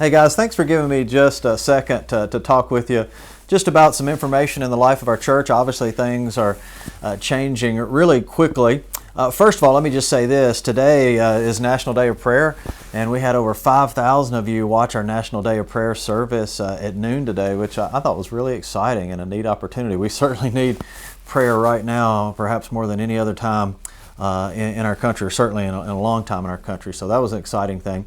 Hey guys, thanks for giving me just a second to talk with you just about some information in the life of our church. Obviously things are changing really quickly. First of all, let me just say this. Today is National Day of Prayer, and we had over 5,000 of you watch our National Day of Prayer service at noon today, which I thought was really exciting and a neat opportunity. We certainly need prayer right now, perhaps more than any other time in our country, or certainly in a long time in our country. So that was an exciting thing.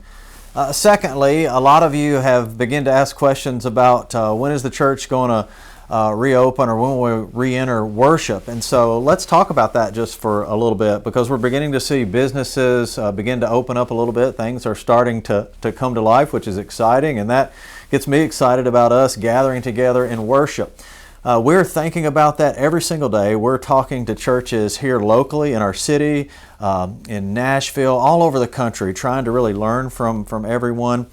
Secondly, a lot of you have begun to ask questions about when is the church going to reopen, or when will we re-enter worship. And so let's talk about that just for a little bit, because we're beginning to see businesses begin to open up a little bit. Things are starting to come to life, which is exciting, and that gets me excited about us gathering together in worship. We're thinking about that every single day. We're talking to churches here locally in our city, in Nashville, all over the country, trying to really learn from everyone.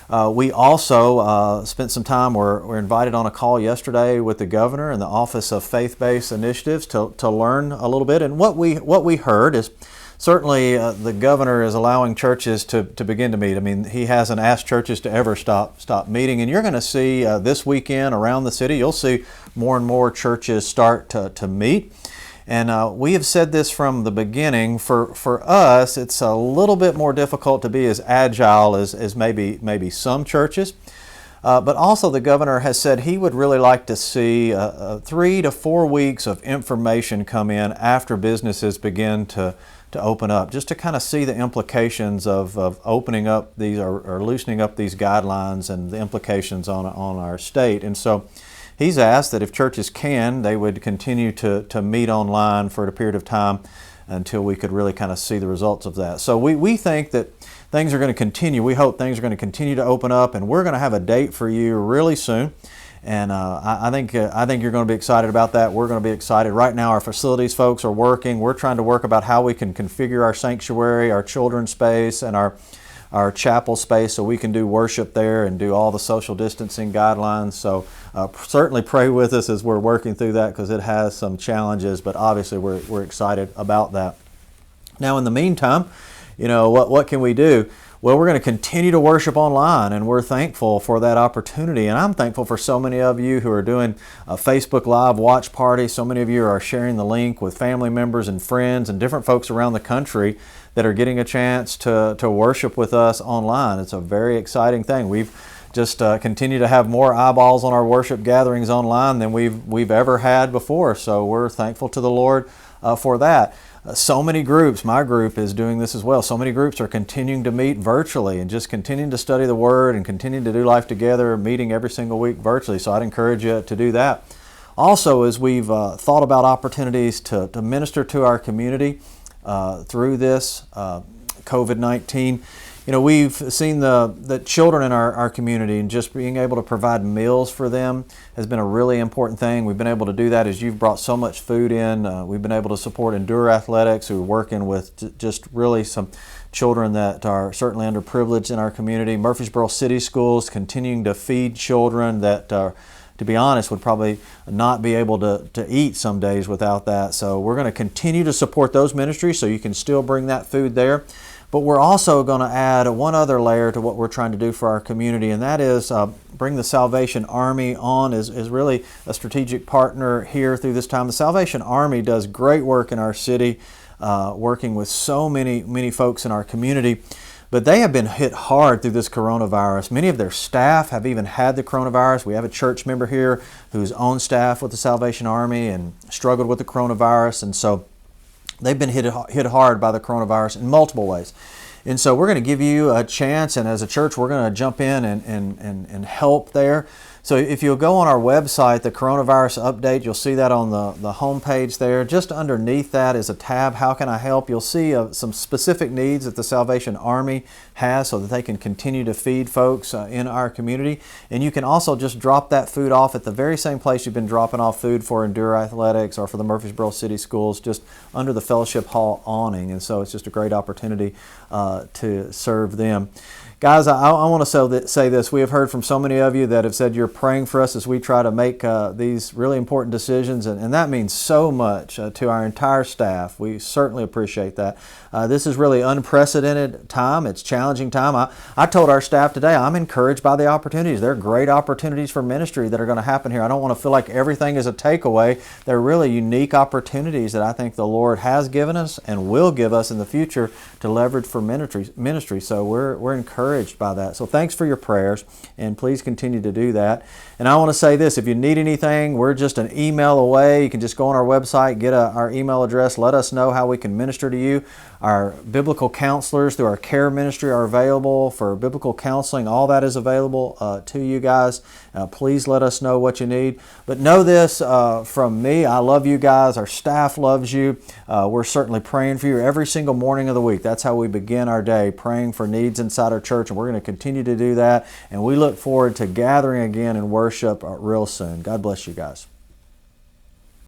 We also spent some time, we're invited on a call yesterday with the governor and the Office of Faith-Based Initiatives to learn a little bit. And what we heard is certainly the governor is allowing churches to begin to meet. I mean, he hasn't asked churches to ever stop meeting. And you're going to see this weekend around the city, you'll see more and more churches start to meet. And we have said this from the beginning. For us, it's a little bit more difficult to be as agile as maybe some churches. But also the governor has said he would really like to see 3 to 4 weeks of information come in after businesses begin to open up, just to kind of see the implications of opening up these or loosening up these guidelines and the implications on our state. And so he's asked that if churches can, they would continue to meet online for a period of time until we could really kind of see the results of that. So we think that things are going to continue. We hope things are going to continue to open up, and we're going to have a date for you really soon. And I think you're going to be excited about that. We're going to be excited. Right now our facilities folks are working. We're trying to work about how we can configure our sanctuary, our children's space, and our chapel space so we can do worship there and do all the social distancing guidelines. So certainly pray with us as we're working through that, because it has some challenges, but obviously we're excited about that. Now in the meantime, what can we do? Well, we're going to continue to worship online, and we're thankful for that opportunity. And I'm thankful for so many of you who are doing a Facebook Live watch party. So many of you are sharing the link with family members and friends and different folks around the country that are getting a chance to worship with us online. It's a very exciting thing. We've just continued to have more eyeballs on our worship gatherings online than we've ever had before. So we're thankful to the Lord for that. So many groups, my group is doing this as well. So many groups are continuing to meet virtually and just continuing to study the Word and continuing to do life together, meeting every single week virtually. So I'd encourage you to do that. Also, as we've thought about opportunities to minister to our community through this COVID-19, we've seen the children in our community, and just being able to provide meals for them has been a really important thing. We've been able to do that as you've brought so much food in. We've been able to support Endure Athletics, who are working with just really some children that are certainly underprivileged in our community. Murfreesboro City Schools continuing to feed children that to be honest, would probably not be able to eat some days without that. So we're going to continue to support those ministries so you can still bring that food there. But we're also going to add one other layer to what we're trying to do for our community, and that is bring the Salvation Army on as really a strategic partner here through this time. The Salvation Army does great work in our city, working with so many folks in our community. But they have been hit hard through this coronavirus. Many of their staff have even had the coronavirus. We have a church member here who's on staff with the Salvation Army and struggled with the coronavirus. And so they've been hit hard by the coronavirus in multiple ways. And so we're going to give you a chance, and as a church, we're going to jump in and help there. So if you'll go on our website, the coronavirus update, you'll see that on the home page there. Just underneath that is a tab, How Can I Help? You'll see some specific needs that the Salvation Army has so that they can continue to feed folks in our community. And you can also just drop that food off at the very same place you've been dropping off food for Endure Athletics or for the Murfreesboro City Schools, just under the Fellowship Hall awning. And so it's just a great opportunity to serve them. Guys, I want to say this. We have heard from so many of you that have said you're praying for us as we try to make these really important decisions, and that means so much to our entire staff. We certainly appreciate that. This is really unprecedented time. It's challenging time. I told our staff today I'm encouraged by the opportunities. There are great opportunities for ministry that are going to happen here. I don't want to feel like everything is a takeaway. They're really unique opportunities that I think the Lord has given us and will give us in the future to leverage for ministry. So we're encouraged by that. So thanks for your prayers, and please continue to do that. And I want to say this, if you need anything, we're just an email away. You can just go on our website, get our email address, let us know how we can minister to you. Our biblical counselors through our care ministry are available for biblical counseling. All that is available to you guys. Please let us know what you need. But know this from me, I love you guys. Our staff loves you. We're certainly praying for you every single morning of the week. That's how we begin our day, praying for needs inside our church, and we're going to continue to do that. And we look forward to gathering again in worship real soon. God bless you guys.